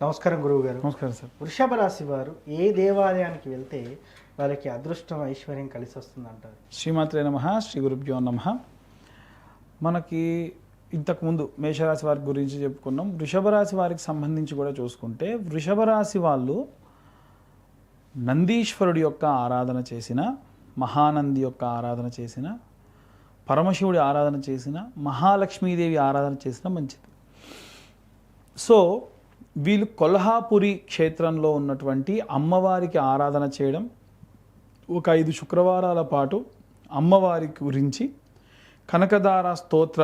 నమస్కారం గురువు గారు. నమస్కారం సార్. వృషభ రాశి వారు ఏ దేవాలయానికి వెళ్తే వాళ్ళకి అదృష్టం ఐశ్వర్యం కలిసి వస్తుందంటారు? శ్రీమాత్రే నమః, శ్రీ గురుభ్యో నమః. మనకి ఇంతకుముందు మేషరాశి వారి గురించి చెప్పుకున్నాం. వృషభ రాశి వారికి సంబంధించి కూడా చూసుకుంటే, వృషభ రాశి వాళ్ళు నందీశ్వరుడి యొక్క ఆరాధన చేసిన, మహానంది యొక్క ఆరాధన చేసిన, పరమశివుడి ఆరాధన చేసిన, మహాలక్ష్మీదేవి ఆరాధన చేసిన మంచిది. సో వీళ్ళు కొల్హాపురి క్షేత్రంలో ఉన్నటువంటి అమ్మవారికి ఆరాధన చేయడం, ఒక 5 శుక్రవారాల పాటు అమ్మవారి గురించి కనకదార స్తోత్ర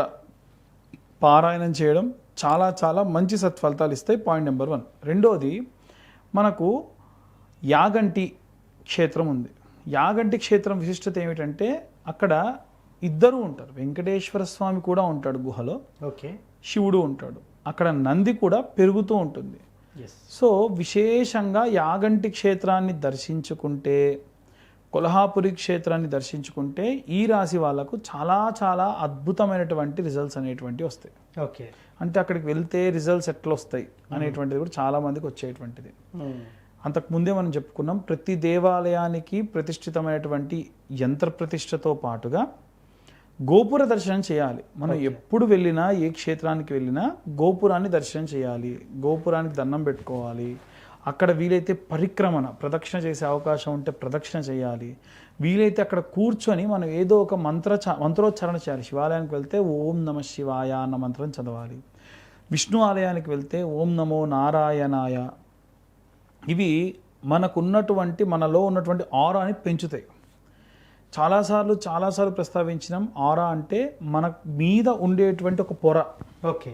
పారాయణం చేయడం చాలా చాలా మంచి సత్ఫలితాలు ఇస్తాయి. Point number 1. రెండోది, మనకు యాగంటి క్షేత్రం ఉంది. యాగంటి క్షేత్రం విశిష్టత ఏమిటంటే, అక్కడ ఇద్దరు ఉంటారు. వెంకటేశ్వర స్వామి కూడా ఉంటాడు గుహలో, ఓకే, శివుడు ఉంటాడు. అక్కడ నంది కూడా పెరుగుతూ ఉంటుంది. సో విశేషంగా యాగంటి క్షేత్రాన్ని దర్శించుకుంటే, కొల్హాపురి క్షేత్రాన్ని దర్శించుకుంటే ఈ రాశి వాళ్ళకు చాలా చాలా అద్భుతమైనటువంటి రిజల్ట్స్ అనేటువంటివి వస్తాయి. ఓకే, అంటే అక్కడికి వెళ్తే రిజల్ట్స్ ఎట్లా వస్తాయి అనేటువంటిది కూడా చాలా మందికి వచ్చేటువంటిది. అంతకుముందే మనం చెప్పుకున్నాం, ప్రతి దేవాలయానికి ప్రతిష్ఠితమైనటువంటి యంత్ర ప్రతిష్టతో పాటుగా గోపుర దర్శనం చేయాలి. మనం ఎప్పుడు వెళ్ళినా, ఏ క్షేత్రానికి వెళ్ళినా గోపురాన్ని దర్శనం చేయాలి, గోపురానికి దండం పెట్టుకోవాలి. అక్కడ వీలైతే పరిక్రమణ, ప్రదక్షిణ చేసే అవకాశం ఉంటే ప్రదక్షిణ చేయాలి. వీలైతే అక్కడ కూర్చొని మనం ఏదో ఒక మంత్రోచ్చారణ చేయాలి. శివాలయానికి వెళ్తే ఓం నమ శివాయ అన్న మంత్రం చదవాలి. విష్ణు ఆలయానికి వెళ్తే ఓం నమో నారాయణాయ. ఇవి మనకున్నటువంటి, మనలో ఉన్నటువంటి ఆరాని పెంచుతాయి. చాలాసార్లు ప్రస్తావించినాం. ఆరా అంటే మన మీద ఉండేటువంటి ఒక పొర, ఓకే,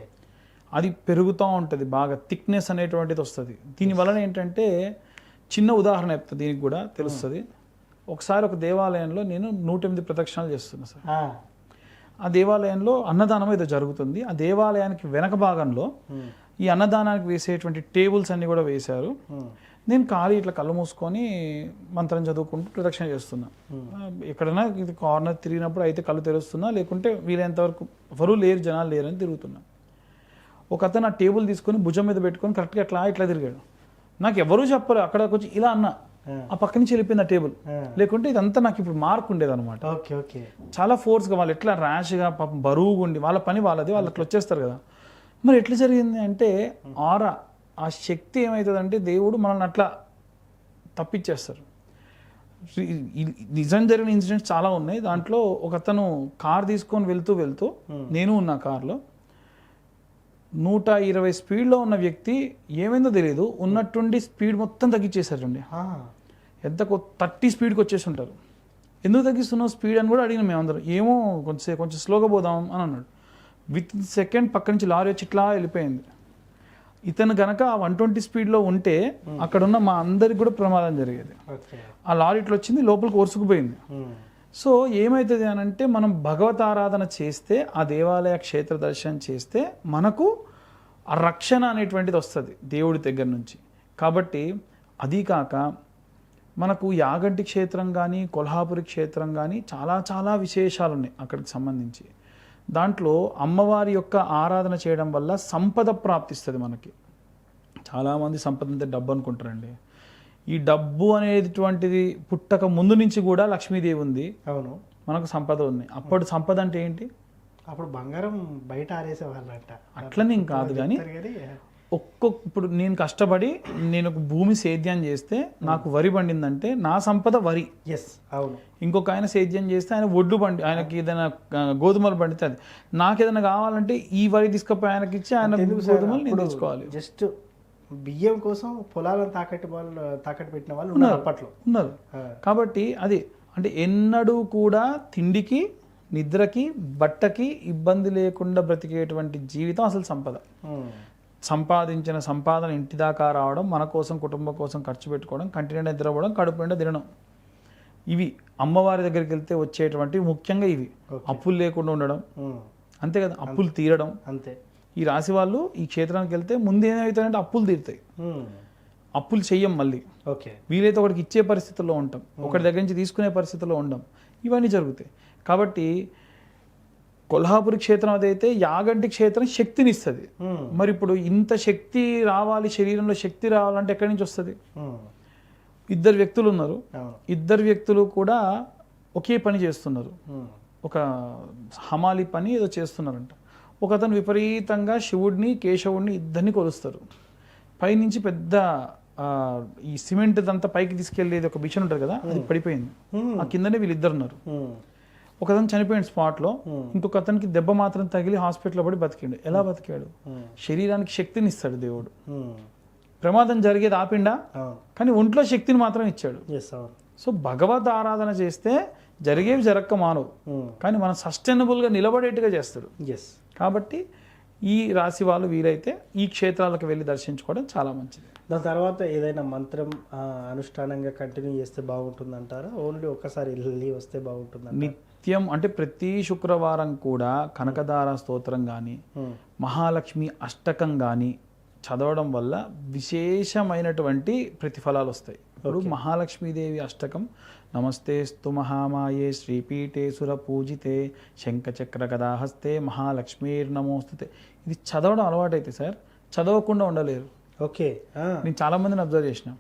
అది పెరుగుతూ ఉంటుంది, బాగా థిక్నెస్ అనేటువంటిది వస్తుంది. దీనివలన ఏంటంటే, చిన్న ఉదాహరణ చెప్తా, దీనికి కూడా తెలుస్తుంది. ఒకసారి ఒక దేవాలయంలో నేను 108 ప్రదక్షిణాలు చేస్తున్నా సార్. ఆ దేవాలయంలో అన్నదానం ఏదో జరుగుతుంది. ఆ దేవాలయానికి వెనక భాగంలో ఈ అన్నదానానికి వేసేటువంటి టేబుల్స్ అన్నీ కూడా వేశారు. నేను ఖాళీ ఇట్లా కళ్ళు మూసుకొని మంత్రం చదువుకుంటూ ప్రదక్షిణ చేస్తున్నా. ఎక్కడైనా ఇది కార్నర్ తిరిగినప్పుడు అయితే కళ్ళు తెరుస్తున్నా, లేకుంటే వీలైనంత వరకు ఎవరు లేరు, జనాలు లేరని తిరుగుతున్నా. ఒక అతను ఆ టేబుల్ తీసుకొని భుజం మీద పెట్టుకొని కరెక్ట్గా ఇట్లా తిరిగాడు. నాకు ఎవరూ చెప్పరు. అక్కడ వచ్చి ఇలా అన్నా, ఆ పక్క నుంచి వెళ్ళిపోయింది ఆ టేబుల్. లేకుంటే ఇదంతా నాకు ఇప్పుడు మార్క్ ఉండేది అనమాట. చాలా ఫోర్స్గా, వాళ్ళు ఎట్లా ర్యాష్గా, పాపం బరువుగా ఉండి, వాళ్ళ పని వాళ్ళది, వాళ్ళు అట్లా వచ్చేస్తారు కదా. మరి ఎట్లా జరిగింది అంటే, ఆరా, ఆ శక్తి ఏమవుతుందంటే, దేవుడు మనల్ని అట్లా తప్పించేస్తారు. నిజం జరిగిన ఇన్సిడెంట్స్ చాలా ఉన్నాయి. దాంట్లో ఒక అతను కార్ తీసుకొని వెళ్తూ నేను ఉన్న కార్లో 120 స్పీడ్లో ఉన్న వ్యక్తి ఏమైందో తెలియదు, ఉన్నట్టుండి స్పీడ్ మొత్తం తగ్గించేశారండి. ఎంతకు 30 స్పీడ్కి వచ్చేసి ఉంటారు. ఎందుకు తగ్గిస్తున్నావు స్పీడ్ అని కూడా అడిగిన మేమందరం. ఏమో కొంచెం స్లోగా పోదాం అని అన్నాడు. విత్ సెకండ్ పక్క నుంచి లారీ వచ్చి ఇట్లా వెళ్ళిపోయింది. ఇతను గనక 120 స్పీడ్లో ఉంటే అక్కడున్న మా అందరికి కూడా ప్రమాదం జరిగేది. ఆ లారీ ఇట్లా వచ్చింది, లోపలికి ఒరుసుకుపోయింది. సో ఏమవుతుంది అని అంటే, మనం భగవత్ ఆరాధన చేస్తే, ఆ దేవాలయ క్షేత్ర దర్శనం చేస్తే మనకు ఆ రక్షణ అనేటువంటిది వస్తుంది దేవుడి దగ్గర నుంచి. కాబట్టి అది కాక మనకు యాగంటి క్షేత్రం కానీ, కొల్హాపురి క్షేత్రం కానీ చాలా చాలా విశేషాలు ఉన్నాయి అక్కడికి సంబంధించి. దాంట్లో అమ్మవారి యొక్క ఆరాధన చేయడం వల్ల సంపద ప్రాప్తిస్తుంది మనకి. చాలామంది సంపద అంటే డబ్బు అనుకుంటారండి. ఈ డబ్బు అనేటువంటిది పుట్టక ముందు నుంచి కూడా లక్ష్మీదేవి ఉంది. అవును, మనకు సంపద ఉంది. అప్పుడు సంపద అంటే ఏంటి? అప్పుడు బంగారం బయట ఆరేసేవాళ్ళంట. అట్లనే కాదు కానీ, ఇప్పుడు నేను కష్టపడి నేను ఒక భూమి సేద్యం చేస్తే నాకు వరి పండిందంటే నా సంపద వరి. అవును. ఇంకొక ఆయన సేద్యం చేస్తే ఆయన ఒడ్లు పండి, ఆయనకి ఏదైనా గోధుమలు పండితే అది. నాకు ఏదైనా కావాలంటే ఈ వరి తీసుకుపోయి ఆయనకి ఇచ్చి ఆయన గోధుమలు నేను తెచ్చుకోవాలి. జస్ట్ బియ్యం కోసం పొలాలను తాకట్టు పెట్టిన వాళ్ళు ఉన్నారు అప్పట్లో. ఉన్నారు. కాబట్టి అది అంటే ఎన్నడూ కూడా తిండికి, నిద్రకి, బట్టకి ఇబ్బంది లేకుండా బ్రతికేటువంటి జీవితం అసలు సంపద. సంపాదించిన సంపాదన ఇంటి దాకా రావడం, మన కోసం, కుటుంబం కోసం ఖర్చు పెట్టుకోవడం, కంటి నిండా నిద్రపోవడం, కడుపు నిండా తినడం, ఇవి అమ్మవారి దగ్గరికి వెళ్తే వచ్చేటువంటి ముఖ్యంగా ఇవి. అప్పులు లేకుండా ఉండడం, అంతే కదా, అప్పులు తీరడం. అంతే. ఈ రాశి వాళ్ళు ఈ క్షేత్రానికి వెళ్తే ముందు ఏమవుతాయంటే అప్పులు తీరుతాయి. అప్పులు చెయ్యం మళ్ళీ. వీలైతే ఒకటికి ఇచ్చే పరిస్థితుల్లో ఉంటాం, ఒకటి దగ్గర నుంచి తీసుకునే పరిస్థితుల్లో ఉండం, ఇవన్నీ జరుగుతాయి. కాబట్టి కొల్హాపురి క్షేత్రం అదైతే యాగంటి క్షేత్రం శక్తిని ఇస్తుంది. మరి ఇప్పుడు ఇంత శక్తి రావాలి, శరీరంలో శక్తి రావాలంటే ఎక్కడి నుంచి వస్తుంది? ఇద్దరు వ్యక్తులు ఉన్నారు, ఇద్దరు వ్యక్తులు కూడా ఒకే పని చేస్తున్నారు, ఒక హమాలి పని ఏదో చేస్తున్నారంట. ఒకతను విపరీతంగా శివుడిని కేశవుడిని ఇద్దరిని కొలుస్తారు. పైనుంచి పెద్ద ఈ సిమెంట్ అంతా పైకి తీసుకెళ్లేది ఒక మిషన్ ఉంటుంది కదా, అది పడిపోయింది. ఆ కిందనే వీళ్ళిద్దరు ఉన్నారు. ఒకతను చనిపోయాడు స్పాట్లో, ఇంకొక అతనికి దెబ్బ మాత్రం తగిలి హాస్పిటల్లో పడి బతికాడు. ఎలా బతికాడు? శరీరానికి శక్తిని ఇస్తాడు దేవుడు. ప్రమాదం జరిగేది ఆపిండా, కానీ ఒంట్లో శక్తిని మాత్రం ఇచ్చాడు. సో భగవద్ ఆరాధన చేస్తే జరిగేవి జరక్క మానవు, కానీ మనం సస్టైనబుల్గా నిలబడేట్టుగా చేస్తాడు. కాబట్టి ఈ రాశి వాళ్ళు వీరైతే ఈ క్షేత్రాలకు వెళ్ళి దర్శించుకోవడం చాలా మంచిది. దాని తర్వాత ఏదైనా మంత్రం అనుష్ఠానంగా కంటిన్యూ చేస్తే బాగుంటుంది అంటారా? ఓన్లీ ఒక్కసారి వెళ్ళి వస్తే బాగుంటుంది? నిత్యం అంటే ప్రతి శుక్రవారం కూడా కనకదార స్తోత్రం కానీ మహాలక్ష్మి అష్టకం కానీ చదవడం వల్ల విశేషమైనటువంటి ప్రతిఫలాలు వస్తాయి. ఇప్పుడు మహాలక్ష్మీదేవి అష్టకం నమస్తేస్తు మహామాయే శ్రీపీఠే సుర పూజితే శంఖచక్ర గదాహస్తే మహాలక్ష్మీర్నమోస్తుతే, ఇది చదవడం అలవాటైతే సార్ చదవకుండా ఉండలేరు. ఓకే, నేను చాలా మందిని అబ్జర్వ్ చేసిన,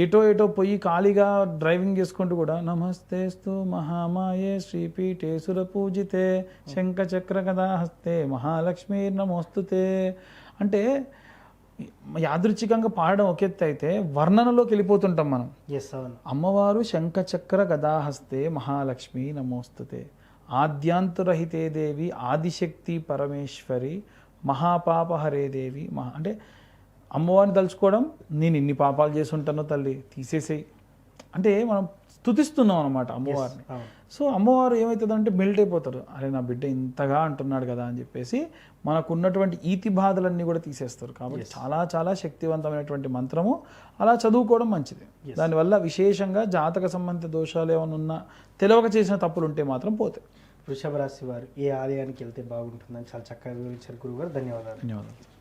ఎటో పోయి ఖాళీగా డ్రైవింగ్ చేసుకుంటూ కూడా నమస్తేస్తు మహామాయే శ్రీపీఠే సుర పూజితే శంఖచక్ర గదాహస్తే మహాలక్ష్మీర్నమోస్తుతే అంటే యాదృచ్ఛికంగా పాడడం ఒక ఎత్తు అయితే వర్ణనలోకి వెళ్ళిపోతుంటాం మనం. అమ్మవారు శంఖచక్ర గదాహస్తే మహాలక్ష్మి నమోస్తుతే, ఆద్యాంతురహితే దేవి ఆదిశక్తి పరమేశ్వరి మహాపాపహరే దేవి అంటే అమ్మవారిని తలుచుకోవడం, నేను ఇన్ని పాపాలు చేసి ఉంటానో తల్లి తీసేసేయి అంటే మనం స్తుతిస్తున్నాం అనమాట అమ్మవారిని. సో అమ్మవారు ఏమవుతుందంటే మెల్ట్ అయిపోతారు, అరే నా బిడ్డ ఇంతగా అంటున్నాడు కదా అని చెప్పేసి మనకు ఉన్నటువంటి ఈతి బాధలన్నీ కూడా తీసేస్తారు. కాబట్టి చాలా చాలా శక్తివంతమైనటువంటి మంత్రము, అలా చదువుకోవడం మంచిది. దానివల్ల విశేషంగా జాతక సంబంధిత దోషాలు ఏమైనా ఉన్నా తెలియక చేసిన తప్పులు ఉంటే మాత్రం పోతాయి. వృషభ రాశి వారు ఏ ఆలయానికి వెళ్తే బాగుంటుందని చాలా చక్కగా వివరించారు గురుగారు. ధన్యవాదాలు.